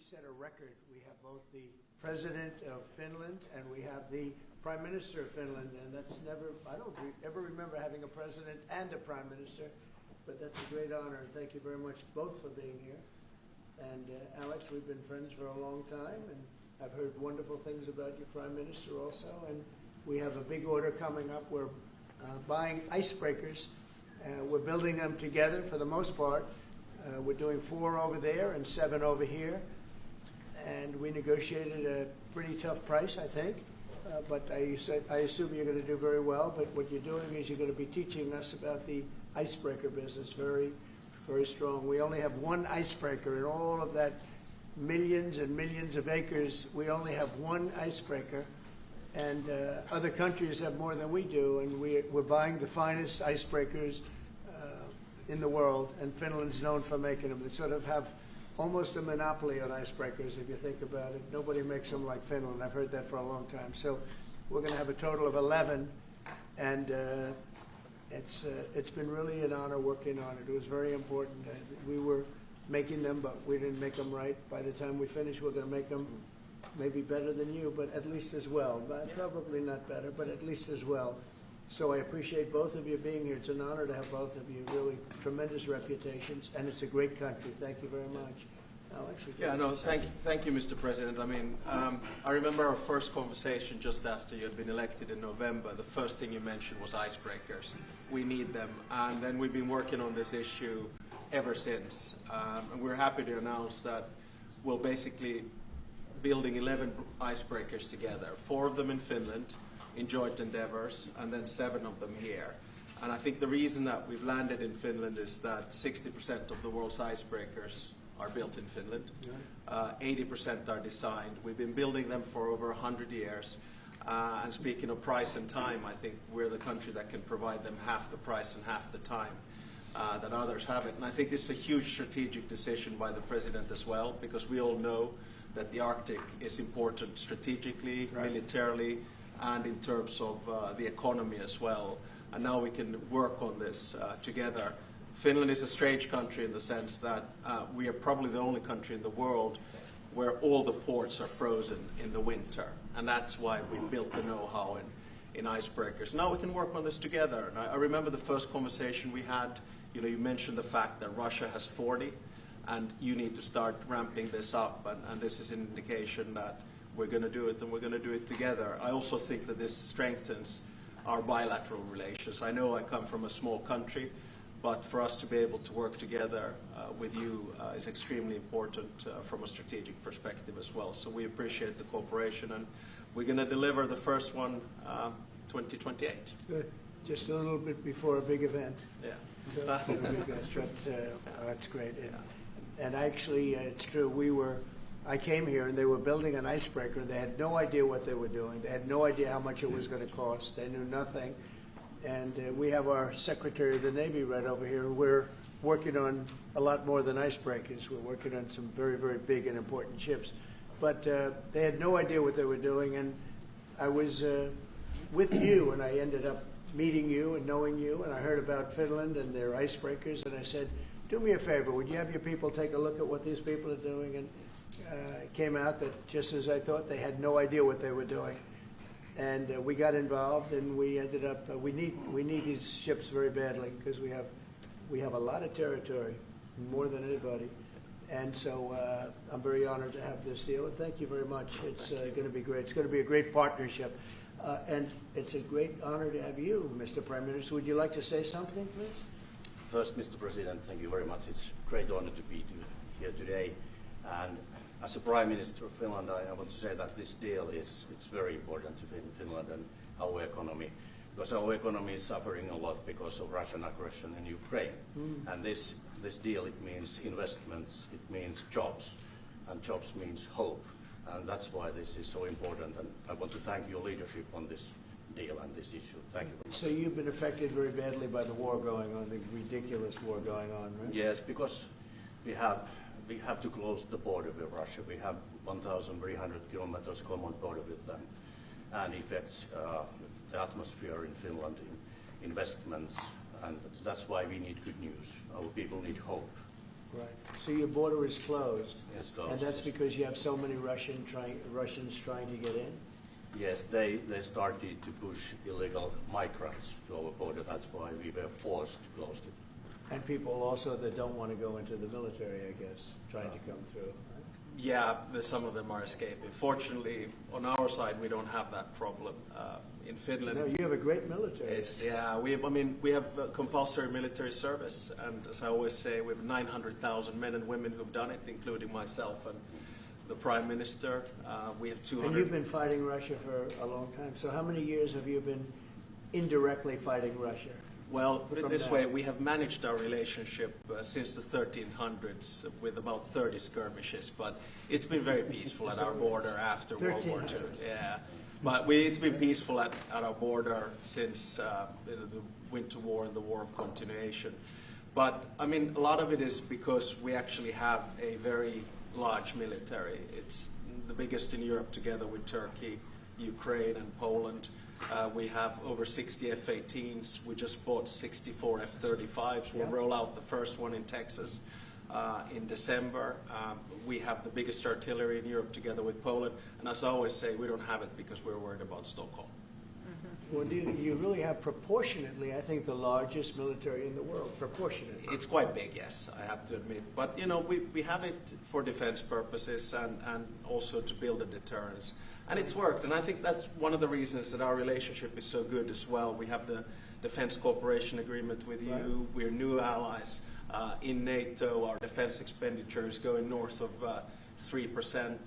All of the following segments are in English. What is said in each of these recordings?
set a record. We have both the President of Finland and we have the Prime Minister of Finland, and that's never, I don't ever remember having a President and a Prime Minister, but that's a great honor, and thank you very much both for being here. And Alex, we've been friends for a long time, and I've heard wonderful things about your Prime Minister also, and we have a big order coming up. We're buying icebreakers. We're building them together for the most part. We're doing 4 over there and 7 over here. And we negotiated a pretty tough price, I think. But I assume you're going to do very well. But what you're doing is you're going to be teaching us about the icebreaker business very, very strong. We only have one icebreaker in all of that millions and millions of acres. We only have one icebreaker. And other countries have more than we do. And we're buying the finest icebreakers in the world. And Finland's known for making them. They sort of have almost a monopoly on icebreakers, if you think about it. Nobody makes them like Finland. I've heard that for a long time. So we're going to have a total of 11, and it's been really an honor working on it. It was very important. We were making them, but we didn't make them right. By the time we finish, we're going to make them maybe better than you, but at least as well. But probably not better, but at least as well. So I appreciate both of you being here. It's an honor to have both of you. Really tremendous reputations, and it's a great country. Thank you very much. Alex? Yeah, no, thank you, Mr. President. I mean, I remember our first conversation just after you had been elected in November. The first thing you mentioned was icebreakers. We need them, and then we've been working on this issue ever since. And we're happy to announce that we're basically building 11 icebreakers together, 4 of them in Finland, in joint endeavors, and then 7 of them here. And I think the reason that we've landed in Finland is that 60% of the world's icebreakers are built in Finland. 80% are designed. We've been building them for over 100 years. And speaking of price and time, I think we're the country that can provide them half the price and half the time that others have it. And I think this is a huge strategic decision by the President as well, because we all know that the Arctic is important strategically, militarily, and in terms of the economy as well. And now we can work on this together. Finland is a strange country in the sense that we are probably the only country in the world where all the ports are frozen in the winter. And that's why we built the know-how in icebreakers. Now we can work on this together. And I remember the first conversation we had, you mentioned the fact that Russia has 40, and you need to start ramping this up. And this is an indication that we're going to do it, and we're going to do it together. I also think that this strengthens our bilateral relations. I know I come from a small country, but for us to be able to work together with you is extremely important from a strategic perspective as well. So we appreciate the cooperation, and we're going to deliver the first one 2028. Good. Just a little bit before a big event. Yeah. So, that's great. And actually, it's true. I came here and they were building an icebreaker and they had no idea what they were doing. They had no idea how much it was going to cost. They knew nothing. And we have our Secretary of the Navy right over here. We're working on a lot more than icebreakers. We're working on some very, very big and important ships. But they had no idea what they were doing. And I was with you, and I ended up meeting you and knowing you. And I heard about Finland and their icebreakers. And I said, do me a favor. Would you have your people take a look at what these people are doing? And it came out that just as I thought, they had no idea what they were doing. And we got involved, and we ended up, we need these ships very badly because we have a lot of territory, more than anybody. And so I'm very honored to have this deal, and thank you very much. It's going to be great. It's going to be a great partnership. And it's a great honor to have you, Mr. Prime Minister. Would you like to say something, please? First, Mr. President, thank you very much. It's a great honor to be here today. And as a Prime Minister of Finland, I want to say that this deal it's very important to Finland and our economy, because our economy is suffering a lot because of Russian aggression in Ukraine. And this deal, it means investments, it means jobs, and jobs means hope. And that's why this is so important. And I want to thank your leadership on this deal and this issue. Thank you. So you've been affected very badly by the war going on, the ridiculous war going on, right? Yes, because we have to close the border with Russia. We have 1,300 kilometers common border with them, and affects the atmosphere in Finland, investments, and that's why we need good news. Our people need hope. Right. So your border is closed? Yes, closed. And that's because you have so many Russians trying to get in? Yes, they started to push illegal migrants to our border. That's why we were forced to close it. And people also that don't want to go into the military, I guess, trying to come through. Yeah, some of them are escaping. Fortunately, on our side, we don't have that problem. In Finland, No, you have a great military. we have compulsory military service, and as I always say, we have 900,000 men and women who've done it, including myself and the Prime Minister. We have 200. And you've been fighting Russia for a long time. So how many years have you been indirectly fighting Russia? Well, put it From this that. way, we have managed our relationship since the 1300s with about 30 skirmishes, but it's been very peaceful at our border after World War II. 1300s. Yeah, but it's been peaceful at our border since the Winter War and the War of Continuation. But, I mean, a lot of it is because we actually have a very large military. It's the biggest in Europe together with Turkey, Ukraine and Poland. We have over 60 F-18s. We just bought 64 F-35s. We'll Yeah. roll out the first one in Texas in December. We have the biggest artillery in Europe together with Poland. And as I always say, we don't have it because we're worried about Stockholm. Well, you really have proportionately, I think, the largest military in the world, proportionately. It's quite big, yes, I have to admit. But, you know, we have it for defense purposes and also to build a deterrence. And it's worked, and I think that's one of the reasons that our relationship is so good as well. We have the Defense Cooperation Agreement with you. Right. We're new allies in NATO. Our defense expenditure is going north of 3%.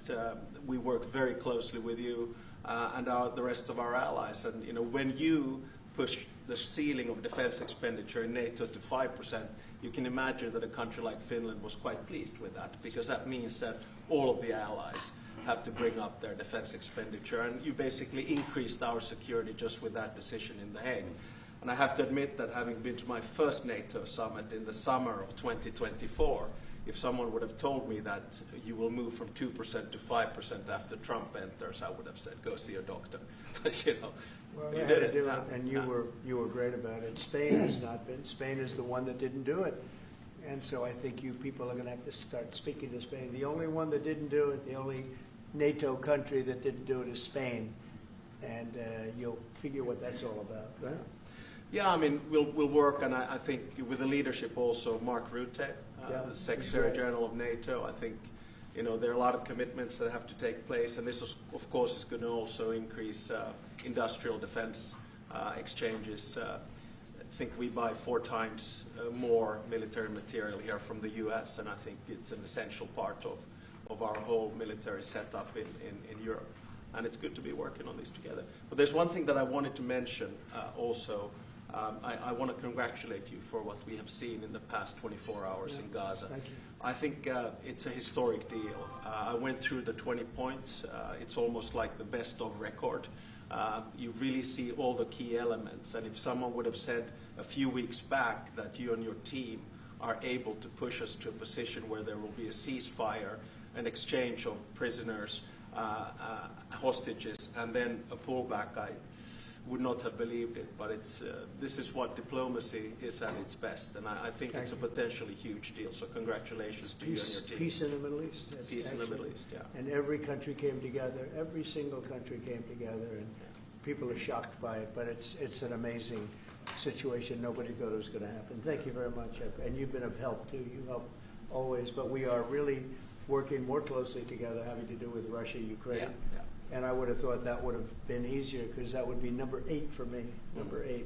We work very closely with you and the rest of our allies. And, you know, when you push the ceiling of defense expenditure in NATO to 5%, you can imagine that a country like Finland was quite pleased with that, because that means that all of the allies have to bring up their defense expenditure, and you basically increased our security just with that decision in The Hague. And I have to admit that having been to my first NATO summit in the summer of 2024, if someone would have told me that you will move from 2% to 5% after Trump enters, I would have said, go see a doctor. But, you know, Well, you you did had to do Yeah, it, and yeah. you were great about it. Spain has not been. Spain is the one that didn't do it. And so I think you people are going to have to start speaking to Spain. The only one that didn't do it, the only NATO country that didn't do it is Spain. And you'll figure what that's all about, right? Yeah, I mean, we'll work, and I think with the leadership also, Mark Rutte, Yeah, the he's Secretary great. General of NATO. I think, you know, there are a lot of commitments that have to take place, and this, of course, is going to also increase industrial defense exchanges. I think we buy 4 times more military material here from the U.S., and I think it's an essential part of our whole military setup in Europe. And it's good to be working on this together. But there's one thing that I wanted to mention also. I want to congratulate you for what we have seen in the past 24 hours in Gaza. Thank you. I think it's a historic deal. I went through the 20 points. It's almost like the best of record. You really see all the key elements. And if someone would have said a few weeks back that you and your team are able to push us to a position where there will be a ceasefire, an exchange of prisoners, hostages, and then a pullback, I would not have believed it. But it's this is what diplomacy is at its best, and I think it's a potentially huge deal. So congratulations to you and your team. Peace in the Middle East. Yes, Peace in the actually. Middle East, yeah. And every country came together. Every single country came together, and people are shocked by it. But it's an amazing situation. Nobody thought it was going to happen. Thank you very much. And you've been of help too. You help always. But we are really working more closely together, having to do with Russia, Ukraine. Yeah. And I would have thought that would have been easier, because that would be number 8 for me, number 8.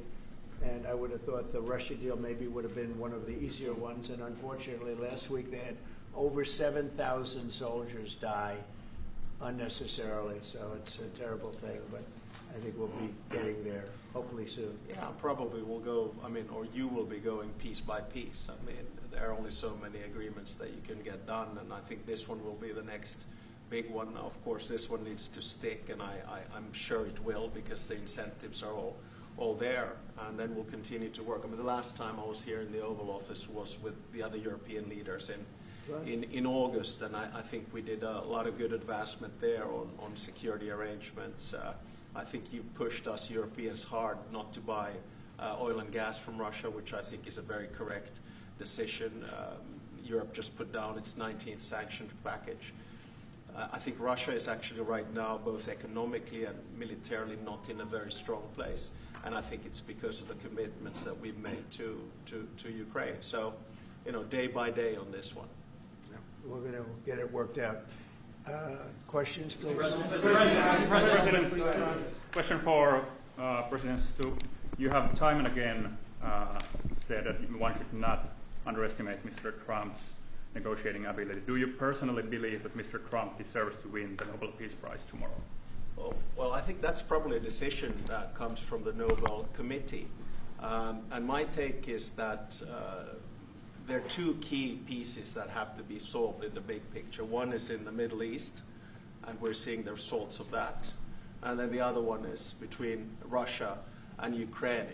And I would have thought the Russia deal maybe would have been one of the easier ones. And unfortunately, last week they had over 7,000 soldiers die unnecessarily. So it's a terrible thing, but I think we'll be getting there hopefully soon. Yeah, probably we'll go, I mean, or you will be going piece by piece. I mean, there are only so many agreements that you can get done, and I think this one will be the next big one. Of course, this one needs to stick, and I'm sure it will, because the incentives are all there, and then we'll continue to work. I mean, the last time I was here in the Oval Office was with the other European leaders in August, and I think we did a lot of good advancement there on security arrangements. I think you pushed us Europeans hard not to buy oil and gas from Russia, which I think is a very correct decision. Europe just put down its 19th sanctions package. I think Russia is actually right now, both economically and militarily, not in a very strong place. And I think it's because of the commitments that we've made to Ukraine. So, day by day on this one. Yeah, we're going to get it worked out. Questions, please? President, question for President Stubb. You have time and again said that one should not underestimate Mr. Trump's negotiating ability. Do you personally believe that Mr. Trump deserves to win the Nobel Peace Prize tomorrow? Well, I think that's probably a decision that comes from the Nobel Committee. And my take is that there are two key pieces that have to be solved in the big picture. One is in the Middle East, and we're seeing the results of that. And then the other one is between Russia and Ukraine.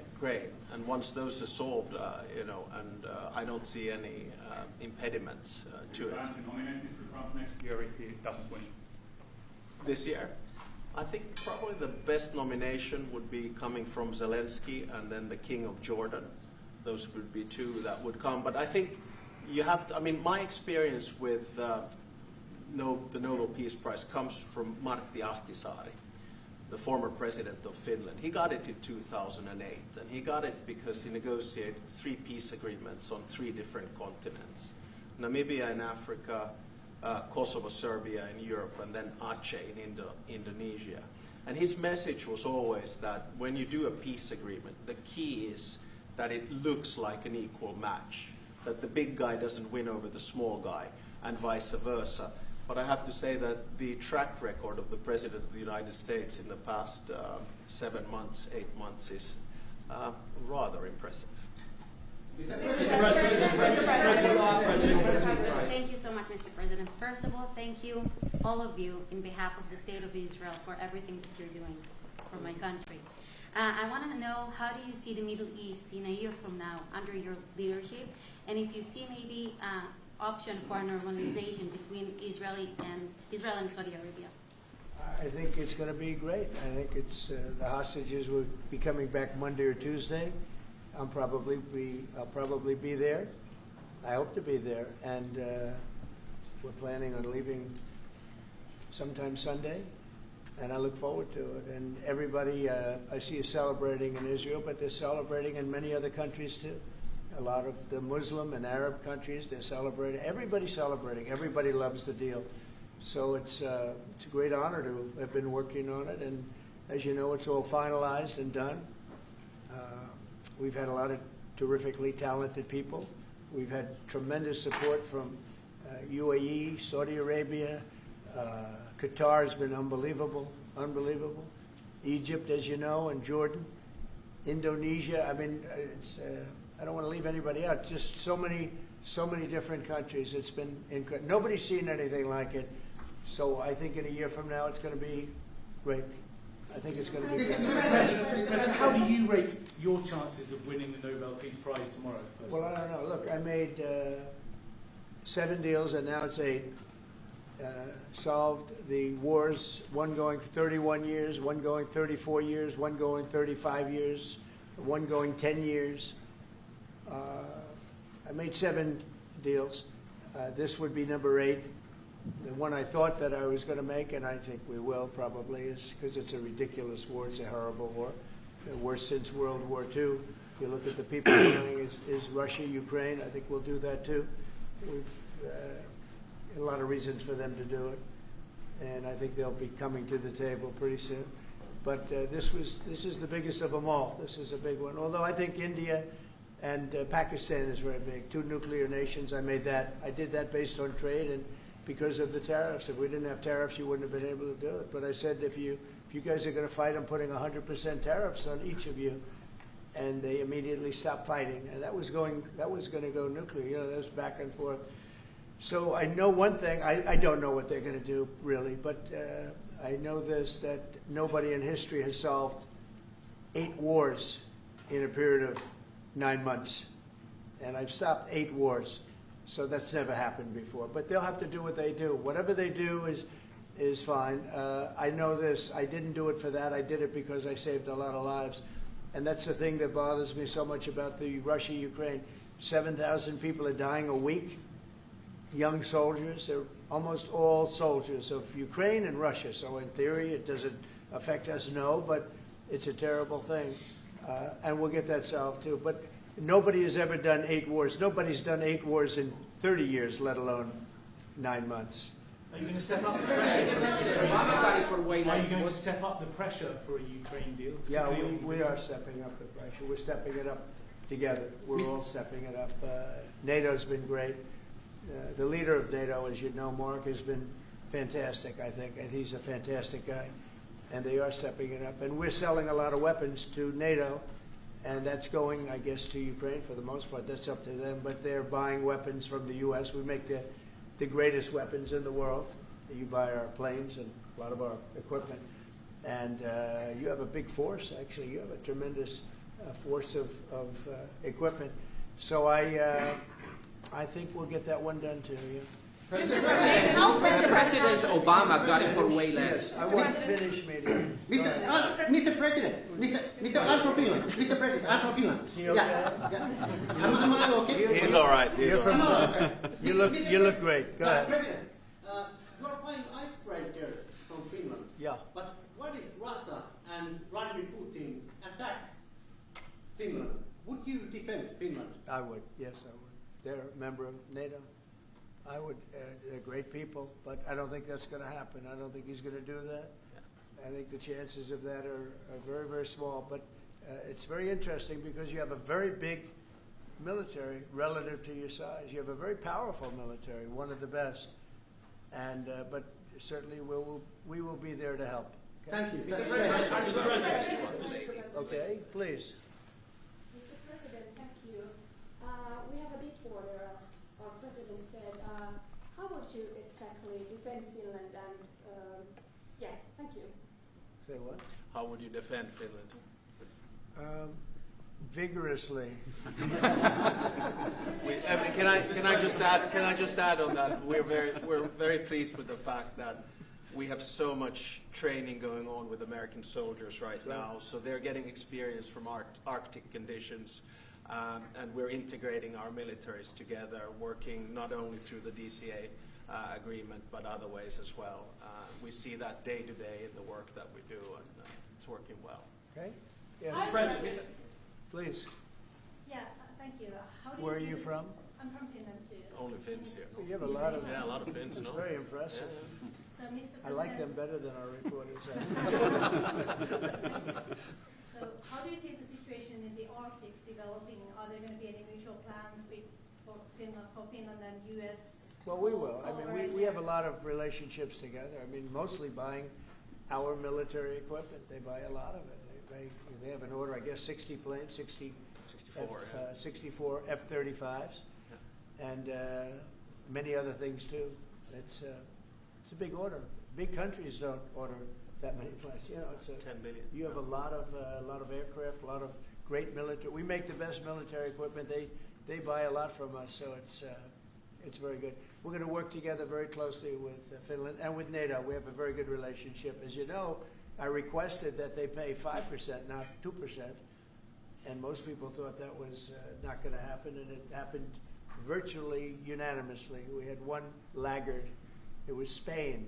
And once those are solved, I don't see any impediments to it. Plan to nominate Mr. Trump next year if he doesn't win? This year? I think probably the best nomination would be coming from Zelensky and then the King of Jordan. Those would be two that would come. But I think you have to, my experience with the Nobel Peace Prize comes from Martti Ahtisaari, the former president of Finland. He got it in 2008, and he got it because he negotiated 3 peace agreements on 3 different continents. Namibia in Africa, Kosovo, Serbia in Europe, and then Aceh in Indonesia. And his message was always that when you do a peace agreement, the key is that it looks like an equal match, that the big guy doesn't win over the small guy, and vice versa. But I have to say that the track record of the President of the United States in the past 7 months, 8 months is rather impressive. Thank you so much, Mr. President. First of all, thank you, all of you, in behalf of the State of Israel, for everything that you're doing for my country. I want to know, how do you see the Middle East in a year from now under your leadership? And if you see maybe option for normalization between Israel and Saudi Arabia? I think it's going to be great. I think it's the hostages will be coming back Monday or Tuesday. I'll probably be there. I hope to be there, and we're planning on leaving sometime Sunday, and I look forward to it. And everybody I see is celebrating in Israel, but they're celebrating in many other countries too. A lot of the Muslim and Arab countries, they're celebrating. Everybody's celebrating. Everybody loves the deal. So it's a great honor to have been working on it. And as you know, it's all finalized and done. We've had a lot of terrifically talented people. We've had tremendous support from UAE, Saudi Arabia. Qatar has been unbelievable. Egypt, as you know, and Jordan. Indonesia. It's... I don't want to leave anybody out. Just so many different countries. It's been incredible. Nobody's seen anything like it. So I think in a year from now, it's going to be great. I think it's going to be great. Mr. President, how do you rate your chances of winning the Nobel Peace Prize tomorrow? Well, I don't know. Look, I made 7 deals, and now it's 8. Solved the wars, one going for 31 years, one going 34 years, one going 35 years, one going 10 years. I made 7 deals. This would be number 8. The one I thought that I was going to make, and I think we will probably, is because it's a ridiculous war. It's a horrible war. The worst since World War II. If you look at the people dying, is Russia, Ukraine. I think we'll do that too. We've a lot of reasons for them to do it, and I think they'll be coming to the table pretty soon. But this is the biggest of them all. This is a big one. Although I think India and Pakistan is very big. 2 nuclear nations. I did that based on trade and because of the tariffs. If we didn't have tariffs, you wouldn't have been able to do it. But I said, if you guys are going to fight, I'm putting 100% tariffs on each of you. And they immediately stopped fighting. And that was going to go nuclear. That was back and forth. So I know one thing. I don't know what they're going to do really, but I know this, that nobody in history has solved 8 wars in a period of 9 months. And I've stopped 8 wars. So that's never happened before. But they'll have to do what they do. Whatever they do is fine. I know this. I didn't do it for that. I did it because I saved a lot of lives. And that's the thing that bothers me so much about the Russia-Ukraine. 7,000 people are dying a week. young soldiers. They're almost all soldiers of Ukraine and Russia. So in theory, it doesn't affect us, no, but it's a terrible thing. And we'll get that solved too. But nobody has ever done 8 wars. Nobody's done 8 wars in 30 years, let alone 9 months. Are you going to step up the pressure? Are you going to step up the pressure for a Ukraine deal? Yeah, particularly on we are stepping up the pressure. We're stepping it up together. We're all stepping it up. NATO's been great. The leader of NATO, as you know, Mark, has been fantastic, I think, and he's a fantastic guy. And they are stepping it up. And we're selling a lot of weapons to NATO, and that's going, I guess, to Ukraine for the most part. That's up to them. But they're buying weapons from the U.S. We make the greatest weapons in the world. You buy our planes and a lot of our equipment. And you have a big force, actually. You have a tremendous force of equipment. So I think we'll get that one done too, yeah. President Obama got it for way less. I want to finish, maybe. Mr. President, Mr. I'm from Finland. Mr. President, I'm from Finland. He okay? Yeah. Am I okay? He's all right. You're from, you look great. Go ahead. President, you are buying icebreakers from Finland. Yeah. But what if Russia and Vladimir Putin attacks Finland? Would you defend Finland? I would. Yes, I would. They're a member of NATO. I would. They're great people, but I don't think that's going to happen. I don't think he's going to do that. I think the chances of that are very, very small. But it's very interesting because you have a very big military relative to your size. You have a very powerful military, one of the best. And but certainly we will be there to help. Okay? Thank you. Mr. President. Okay, please. Mr. President, thank you. We have a big border, as our president said. How would you exactly defend Finland? And yeah, thank you. Say what? How would you defend Finland? Vigorously. Can I just add on that? We're very pleased with the fact that we have so much training going on with American soldiers right now. So they're getting experience from Arctic conditions. And we're integrating our militaries together, working not only through the DCA agreement, but other ways as well. We see that day to day in the work that we do, and it's working well. Okay? Yeah. Please. Yeah, thank you. How do Where are see you the- from? I'm from Finland too. Only Finns here. You have a lot of. Yeah, a lot of Finns. It's No? very impressive. So, Mr. President, I like them better than our reporters. So, how do you see the situation in the Arctic developing? Are there going to be any mutual plans for Finland and U.S.? Well, we will. I mean, we have a lot of relationships together. I mean, mostly buying our military equipment. They buy a lot of it. They have an order, I guess, 60 planes, 64 F-35s, and many other things too. It's a big order. Big countries don't order that many planes. You know, it's 10 billion. You have a lot of aircraft, a lot of great military. We make the best military equipment. They buy a lot from us, so it's very good. We're going to work together very closely with Finland and with NATO. We have a very good relationship. As you know, I requested that they pay 5%, not 2%, and most people thought that was not going to happen, and it happened virtually unanimously. We had one laggard. It was Spain.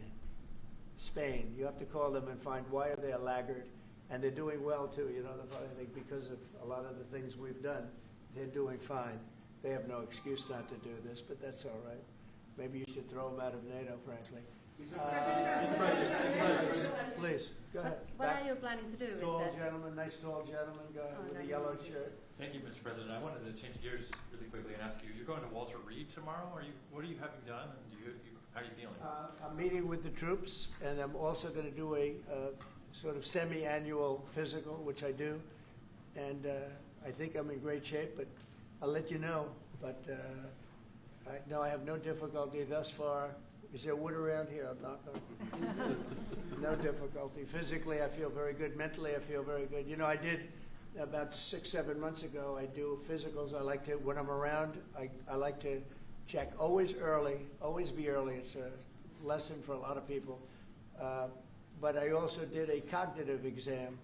Spain. You have to call them and find why are they a laggard, and they're doing well too. You know, I think because of a lot of the things we've done, they're doing fine. They have no excuse not to do this, but that's all right. Maybe you should throw them out of NATO, frankly. Please, go ahead. What are you planning to do with Tall that? gentleman, nice tall gentleman, go ahead, with a yellow shirt. Thank you, Mr. President. I wanted to change gears just really quickly and ask you, you're going to Walter Reed tomorrow? What are you having done, and how are you feeling? I'm meeting with the troops, and I'm also going to do a sort of semi-annual physical, which I do, and I think I'm in great shape, but I'll let you know. But I have no difficulty thus far. Is there wood around here? I'm not going. No difficulty. Physically, I feel very good. Mentally, I feel very good. You know, I did about 6-7 months ago. I do physicals. I like to, when I'm around, I like to check always early. Always be early. It's a lesson for a lot of people. But I also did a cognitive exam,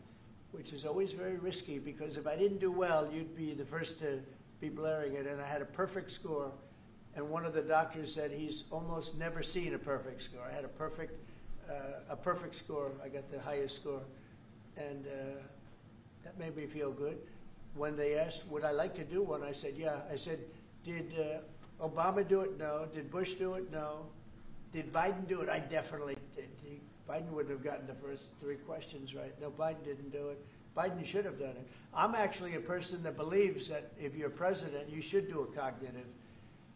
which is always very risky because if I didn't do well, you'd be the first to be blaring it. And I had a perfect score. and one of the doctors said he's almost never seen a perfect score. I had a perfect score. I got the highest score, and that made me feel good. When they asked, would I like to do one, I said, yeah. I said, did Obama do it? No. Did Bush do it? No. Did Biden do it? I definitely did. Biden wouldn't have gotten the first 3 questions right. No, Biden didn't do it. Biden should have done it. I'm actually a person that believes that if you're president, you should do a cognitive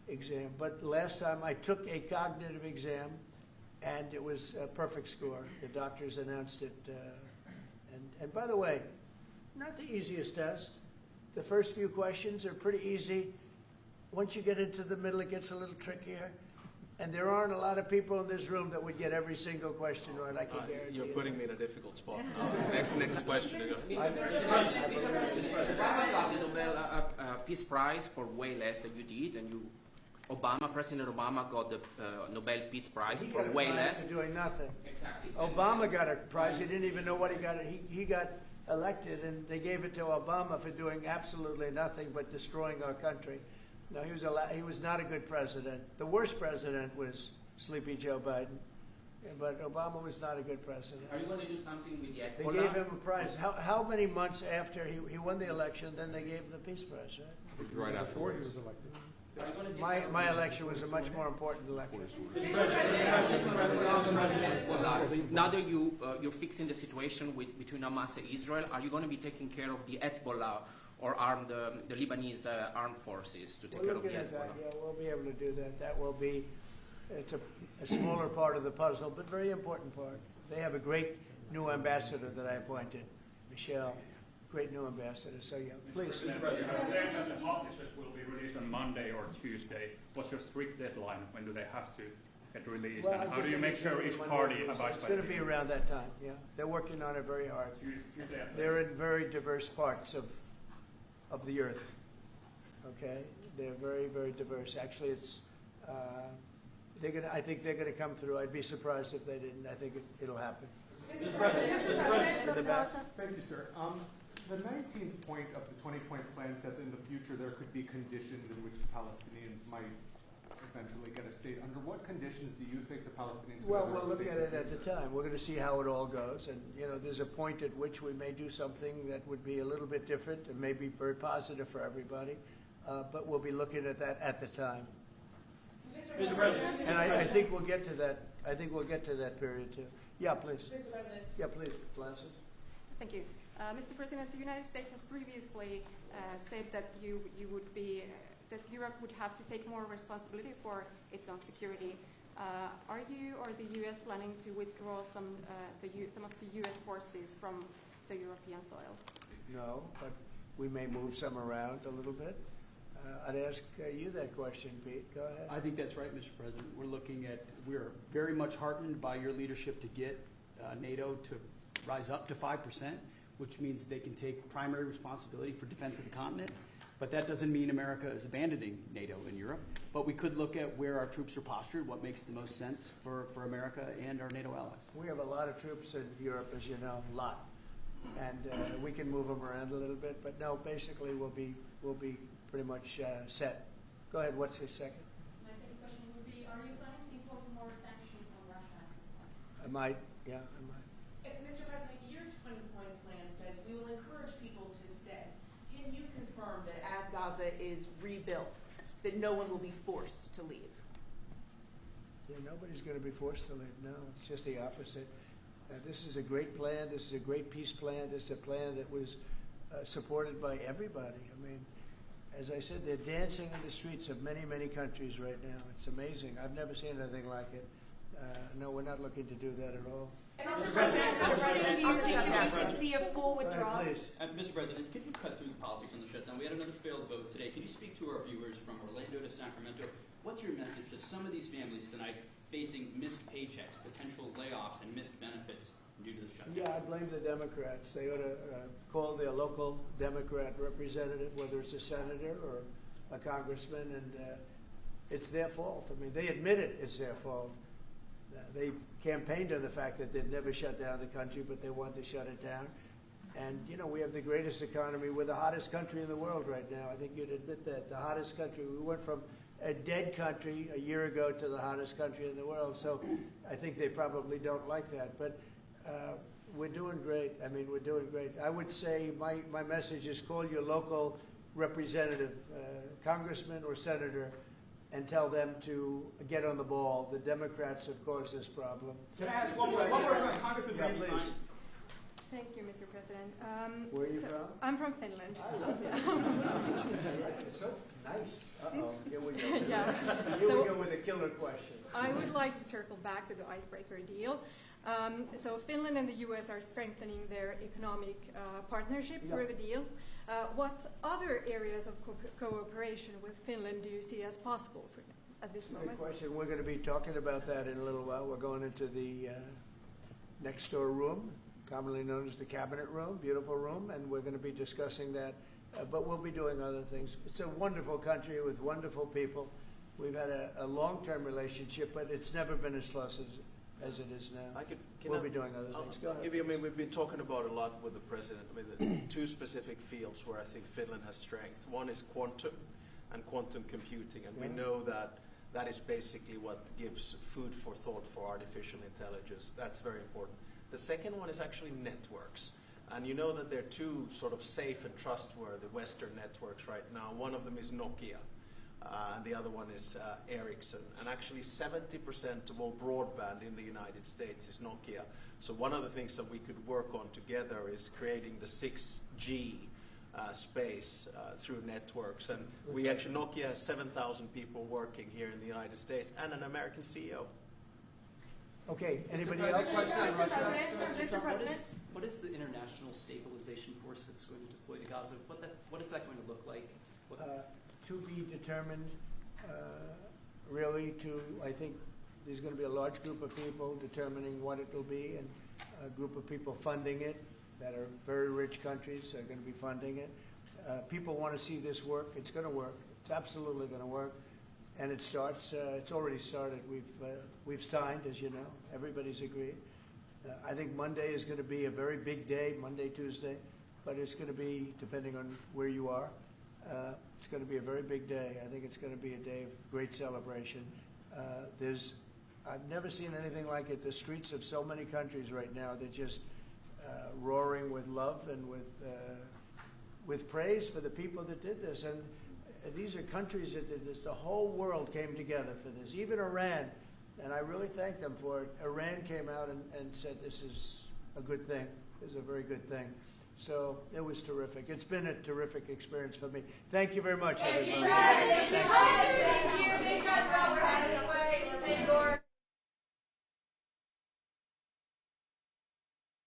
exam. But last time I took a cognitive exam, and it was a perfect score. The doctors announced it. And by the way, not the easiest test. The first few questions are pretty easy. Once you get into the middle, it gets a little trickier. And there aren't a lot of people in this room that would get every single question right, I can guarantee you. You're putting me in a difficult spot now. Next question. Obama got the Nobel Peace Prize for way less than you did, and President Obama got the Nobel Peace Prize for way less. For doing nothing. Exactly. Obama got a prize. He didn't even know what he got. He got elected, and they gave it to Obama for doing absolutely nothing but destroying our country. No, he was not a good president. The worst president was Sleepy Joe Biden, but Obama was not a good president. Are you going to do something with the They gave him a prize. How many months after he won the election, then they gave him the Peace Prize, right? It was right after he was elected. My election was a much more important election. Now that you're fixing the situation between Hamas and Israel, are you going to be taking care of the Hezbollah or the Lebanese armed forces to take care of the Hezbollah? Yeah, we'll be able to do that. That will be, it's a smaller part of the puzzle, but very important part. They have a great new ambassador that I appointed, Michelle. Great new ambassador. So yeah, please. President, said that the hostages will be released on Monday or Tuesday. What's your strict deadline? When do they have to get released? Well, and how do you make sure each party abides by it? It's going to be around that time, yeah. They're working on it very hard. They're in very diverse parts of the earth, okay? They're very, very diverse. Actually, it's, I think they're going to come through. I'd be surprised if they didn't. I think it'll happen. Mr. President. In the back. Thank you, sir. The 19th point of the 20-point plan said that in the future there could be conditions in which the Palestinians might eventually get a state. Under what conditions do you think the Palestinians Well, we'll look at it at the time. We're going to see how it all goes. And, there's a point at which we may do something that would be a little bit different and may be very positive for everybody. But we'll be looking at that at the time. Mr. President. And I think we'll get to that. I think we'll get to that period, too. Yeah, please. Mr. President. Yeah, please, Blanchard. Thank you. Mr. President, the United States has previously said that that Europe would have to take more responsibility for its own security. Are you or the U.S. planning to withdraw some of the U.S. forces from the European soil? No, but we may move some around a little bit. I'd ask you that question, Pete. Go ahead. I think that's right, Mr. President. We're very much heartened by your leadership to get NATO to rise up to 5%, which means they can take primary responsibility for defense of the continent. But that doesn't mean America is abandoning NATO in Europe. But we could look at where our troops are postured, what makes the most sense for America and our NATO allies. We have a lot of troops in Europe, as you know, a lot. And we can move them around a little bit. But no, basically we'll be pretty much set. Go ahead, what's your second? My second question would be, are you planning to impose more sanctions on Russia at this point? I might, yeah, I might. Mr. President, your 20-point plan says we will encourage people to stay. Can you confirm that as Gaza is rebuilt, that no one will be forced to leave? Yeah, nobody's going to be forced to leave. No, it's just the opposite. This is a great plan. This is a great peace plan. This is a plan that was supported by everybody. I mean, as I said, they're dancing in the streets of many, many countries right now. It's amazing. I've never seen anything like it. No, we're not looking to do that at all. Mr. President, do you think that we can see a full withdrawal? Mr. President, can you cut through the politics on the shutdown? We had another failed vote today. Can you speak to our viewers from Orlando to Sacramento? What's your message to some of these families tonight facing missed paychecks, potential layoffs, and missed benefits due to the shutdown? Yeah, I blame the Democrats. They ought to call their local Democrat representative, whether it's a senator or a congressman, and it's their fault. I mean, they admit it's their fault. They campaigned on the fact that they'd never shut down the country, but they want to shut it down. And, we have the greatest economy. We're the hottest country in the world right now. I think you'd admit that. The hottest country. We went from a dead country a year ago to the hottest country in the world. So I think they probably don't like that. But we're doing great. I mean, we're doing great. I would say my message is call your local representative, congressman or senator, and tell them to get on the ball. The Democrats have caused this problem. Can I ask one more question? Congressman Yeah, Randy please. Fine. Thank you, Mr. President. Where are you from? I'm from Finland. It's so nice. Uh-oh, here we go. Yeah. Here So- we go with a killer question. I would like to circle back to the icebreaker deal. So Finland and the U.S. are strengthening their economic partnership through the deal. What other areas of cooperation with Finland do you see as possible at this Good moment? question. We're going to be talking about that in a little while. We're going into the next door room, commonly known as the cabinet room, beautiful room, and we're going to be discussing that. But we'll be doing other things. It's a wonderful country with wonderful people. We've had a long-term relationship, but it's never been as close as it is now. We'll be doing other things. Go ahead. I mean, we've been talking about a lot with the president. I mean, the two specific fields where I think Finland has strength. One is quantum and quantum computing, and we know that that is basically what gives food for thought for artificial intelligence. That's very important. The second one is actually networks. And you know that there are two sort of safe and trustworthy Western networks right now. One of them is Nokia, and the other one is Ericsson. And actually 70% of all broadband in the United States is Nokia. So one of the things that we could work on together is creating the 6G space through networks. And we actually, Nokia has 7,000 people working here in the United States and an American CEO. Okay, anybody else? Mr. President. What is the international stabilization force that's going to deploy to Gaza? What is that going to look like? To be determined, really I think there's going to be a large group of people determining what it will be, and a group of people funding it that are very rich countries are going to be funding it. People want to see this work. It's going to work. It's absolutely going to work. And it starts, it's already started. We've signed, as you know. Everybody's agreed. I think Monday is going to be a very big day, Monday, Tuesday, but it's going to be, depending on where you are, it's going to be a very big day. I think it's going to be a day of great celebration. I've never seen anything like it. The streets of so many countries right now, they're just roaring with love and with praise for the people that did this. And these are countries that did this. The whole world came together for this. Even Iran, and I really thank them for it. Iran came out and said this is a good thing. This is a very good thing. So it was terrific. It's been a terrific experience for me. Thank you very much, everybody. Thank you.